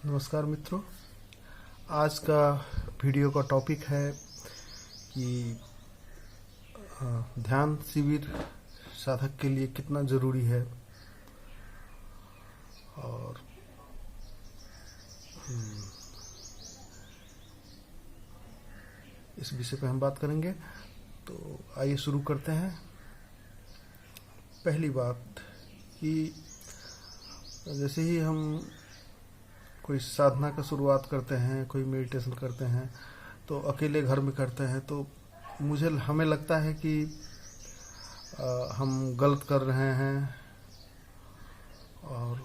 नमस्कार मित्रों। आज का वीडियो का टॉपिक है कि ध्यान शिविर साधक के लिए कितना ज़रूरी है और इस विषय पे हम बात करेंगे। तो आइए शुरू करते हैं। पहली बात कि जैसे ही हम कोई साधना का शुरुआत करते हैं, कोई मेडिटेशन करते हैं, तो अकेले घर में करते हैं, तो हमें लगता है कि हम गलत कर रहे हैं और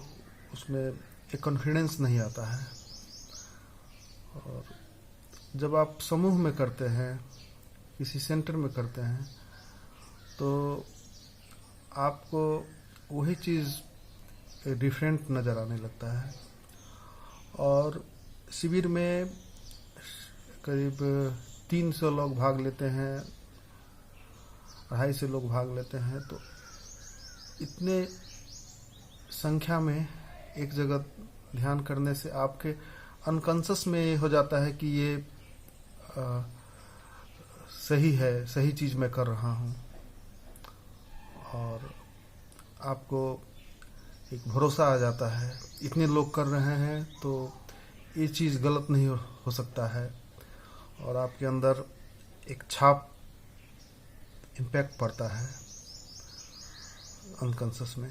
उसमें एक कॉन्फिडेंस नहीं आता है। और जब आप समूह में करते हैं, किसी सेंटर में करते हैं, तो आपको वही चीज़ डिफरेंट नज़र आने लगता है। और शिविर में करीब 300 लोग भाग लेते हैं, 250 लोग भाग लेते हैं, तो इतने संख्या में एक जगह ध्यान करने से आपके अनकॉन्शियस में ये हो जाता है कि ये सही है, सही चीज़ मैं कर रहा हूँ, और आपको एक भरोसा आ जाता है इतने लोग कर रहे हैं तो ये चीज़ गलत नहीं हो सकता है, और आपके अंदर एक छाप इम्पैक्ट पड़ता है अनकॉन्शियस में।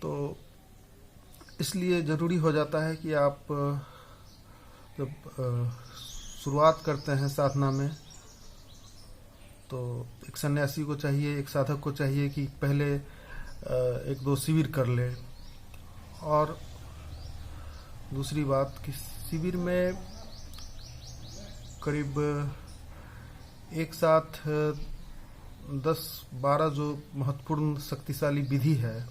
तो इसलिए ज़रूरी हो जाता है कि आप जब शुरुआत करते हैं साधना में, तो एक सन्यासी को चाहिए, एक साधक को चाहिए कि पहले 1-2 शिविर कर ले। और दूसरी बात कि शिविर में करीब एक साथ 10-12 जो महत्वपूर्ण शक्तिशाली विधि है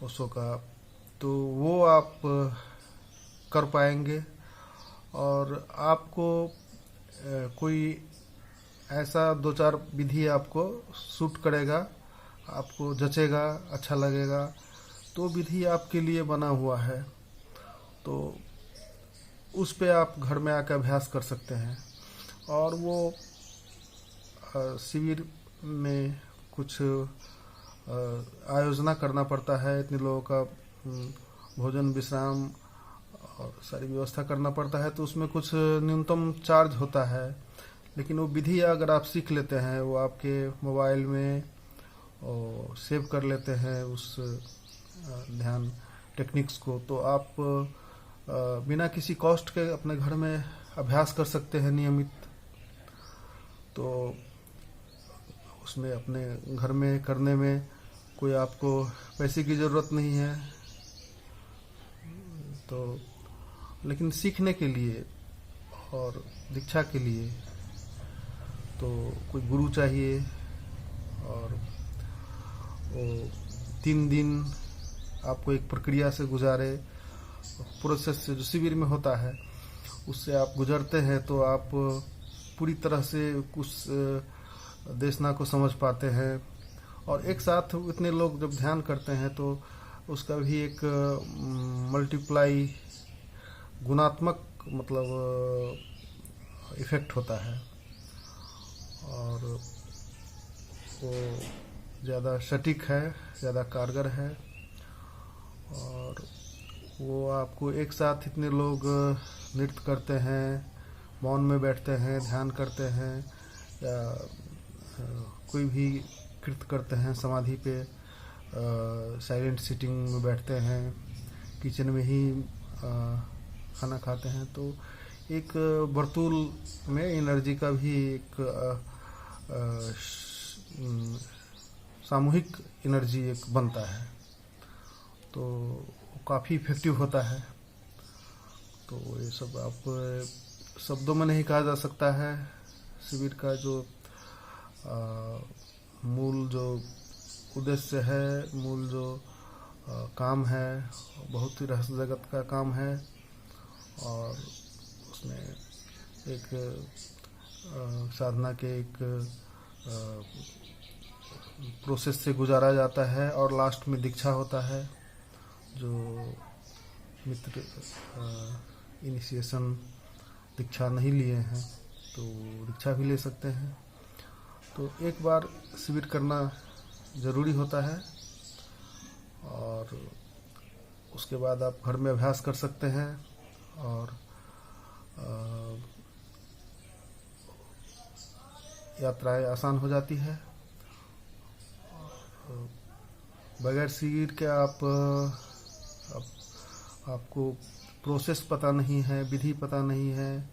उसों का, तो वो आप कर पाएंगे। और आपको कोई ऐसा 2-4 विधि आपको सूट करेगा, आपको जचेगा, अच्छा लगेगा, तो विधि आपके लिए बना हुआ है, तो उस पे आप घर में आकर अभ्यास कर सकते हैं। और वो शिविर में कुछ आयोजना करना पड़ता है, इतने लोगों का भोजन विश्राम और सारी व्यवस्था करना पड़ता है, तो उसमें कुछ न्यूनतम चार्ज होता है। लेकिन वो विधि अगर आप सीख लेते हैं, वो आपके मोबाइल में और सेव कर लेते हैं उस ध्यान टेक्निक्स को, तो आप बिना किसी कॉस्ट के अपने घर में अभ्यास कर सकते हैं नियमित। तो उसमें अपने घर में करने में कोई आपको पैसे की ज़रूरत नहीं है, तो लेकिन सीखने के लिए और दीक्षा के लिए तो कोई गुरु चाहिए। और वो 3 दिन आपको एक प्रक्रिया से गुजारे, प्रोसेस से जो शिविर में होता है उससे आप गुजरते हैं, तो आप पूरी तरह से उस देशना को समझ पाते हैं। और एक साथ इतने लोग जब ध्यान करते हैं तो उसका भी एक मल्टीप्लाई गुणात्मक मतलब इफेक्ट होता है, और वो ज़्यादा सटीक है, ज़्यादा कारगर है। और वो आपको एक साथ इतने लोग नृत्य करते हैं, मौन में बैठते हैं, ध्यान करते हैं, या कोई भी कृत्य करते हैं समाधि पे, साइलेंट सिटिंग में बैठते हैं, किचन में ही खाना खाते हैं, तो एक वर्तुल में एनर्जी का भी एक सामूहिक एनर्जी एक बनता है, तो काफ़ी इफेक्टिव होता है। तो ये सब आप शब्दों में नहीं कहा जा सकता है। शिविर का जो मूल जो उद्देश्य है, मूल जो काम है, बहुत ही रहस्य जगत का काम है, और उसमें एक साधना के एक प्रोसेस से गुजारा जाता है, और लास्ट में दीक्षा होता है, जो मित्र इनिशिएशन दीक्षा नहीं लिए हैं तो दीक्षा भी ले सकते हैं। तो एक बार शिविर करना ज़रूरी होता है और उसके बाद आप घर में अभ्यास कर सकते हैं और यात्राएं आसान हो जाती है। बगैर शिविर के आपको प्रोसेस पता नहीं है, विधि पता नहीं है,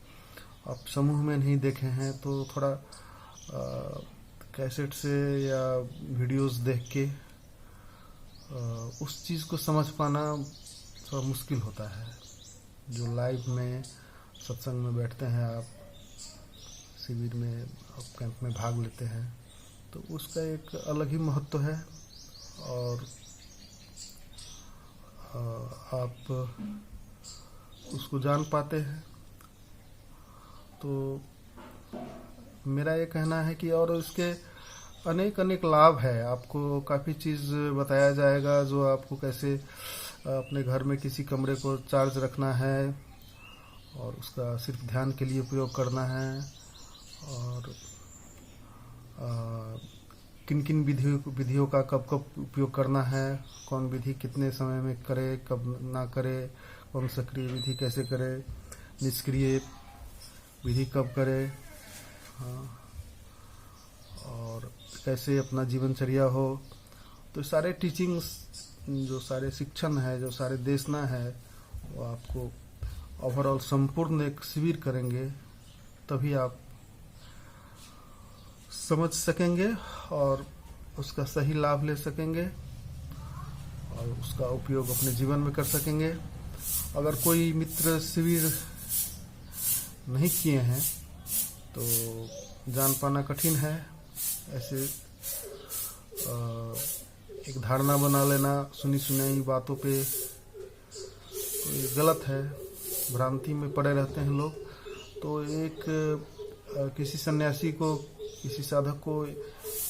आप समूह में नहीं देखे हैं तो थोड़ा कैसेट से या वीडियोस देख के उस चीज़ को समझ पाना थोड़ा मुश्किल होता है। जो लाइव में सत्संग में बैठते हैं, आप शिविर में, आप कैंप में भाग लेते हैं तो उसका एक अलग ही महत्व है और आप उसको जान पाते हैं। तो मेरा ये कहना है कि और इसके अनेक अनेक लाभ है। आपको काफ़ी चीज़ बताया जाएगा जो आपको कैसे अपने घर में किसी कमरे को चार्ज रखना है और उसका सिर्फ ध्यान के लिए उपयोग करना है और किन किन विधियों का कब कब उपयोग करना है, कौन विधि कितने समय में करे, कब ना करे, कौन सक्रिय विधि कैसे करे, निष्क्रिय विधि कब करे, हाँ, और कैसे अपना जीवनचर्या हो। तो सारे टीचिंग्स, जो सारे शिक्षण है, जो सारे देशना है, वो आपको ओवरऑल संपूर्ण एक शिविर करेंगे तभी आप समझ सकेंगे और उसका सही लाभ ले सकेंगे और उसका उपयोग अपने जीवन में कर सकेंगे। अगर कोई मित्र शिविर नहीं किए हैं तो जान पाना कठिन है। ऐसे एक धारणा बना लेना सुनी सुनाई बातों पे तो ये गलत है, भ्रांति में पड़े रहते हैं लोग। तो एक किसी सन्यासी को, किसी साधक को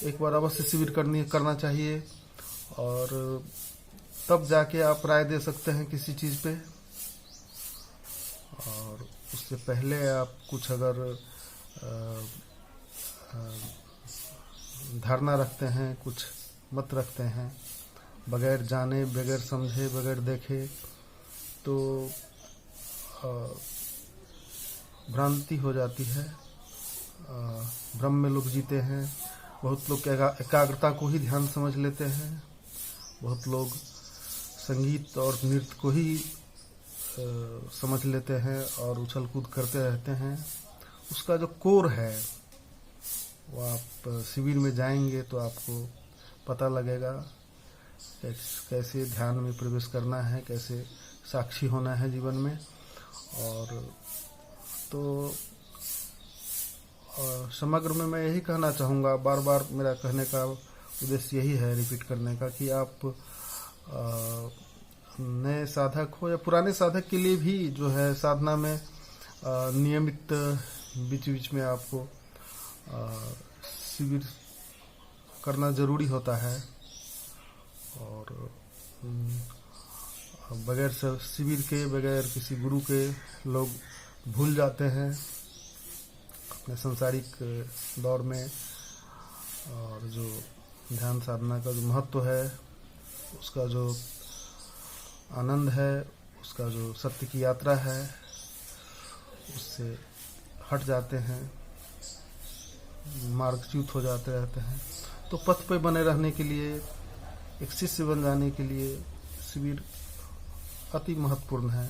एक बार अवश्य शिविर करना चाहिए और तब जाके आप राय दे सकते हैं किसी चीज़ पे। और उससे पहले आप कुछ अगर धारणा रखते हैं, कुछ मत रखते हैं, बगैर जाने, बगैर समझे, बगैर देखे, तो भ्रांति हो जाती है। भ्रम में लोग जीते हैं। बहुत लोग एकाग्रता को ही ध्यान समझ लेते हैं। बहुत लोग संगीत और नृत्य को ही समझ लेते हैं और उछल कूद करते रहते हैं। उसका जो कोर है वो आप शिविर में जाएंगे तो आपको पता लगेगा कैसे ध्यान में प्रवेश करना है, कैसे साक्षी होना है जीवन में। और तो समग्र में मैं यही कहना चाहूँगा, बार बार मेरा कहने का उद्देश्य यही है, रिपीट करने का, कि आप नए साधक हो या पुराने साधक के लिए भी जो है साधना में नियमित बीच बीच में आपको शिविर करना ज़रूरी होता है। और बगैर शिविर के, बगैर किसी गुरु के लोग भूल जाते हैं अपने सांसारिक दौर में। और जो ध्यान साधना का जो महत्व है, उसका जो आनंद है, उसका जो सत्य की यात्रा है, उससे हट जाते हैं, मार्गच्युत हो जाते रहते हैं। तो पथ पे बने रहने के लिए, एक शिष्य बन जाने के लिए शिविर अति महत्वपूर्ण है,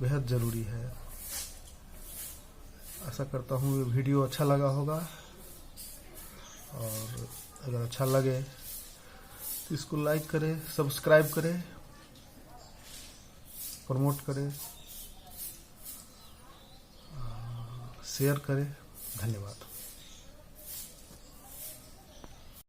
बेहद ज़रूरी है। आशा करता हूँ ये वीडियो अच्छा लगा होगा और अगर अच्छा लगे तो इसको लाइक करें, सब्सक्राइब करें, प्रमोट करें, शेयर करें। धन्यवाद।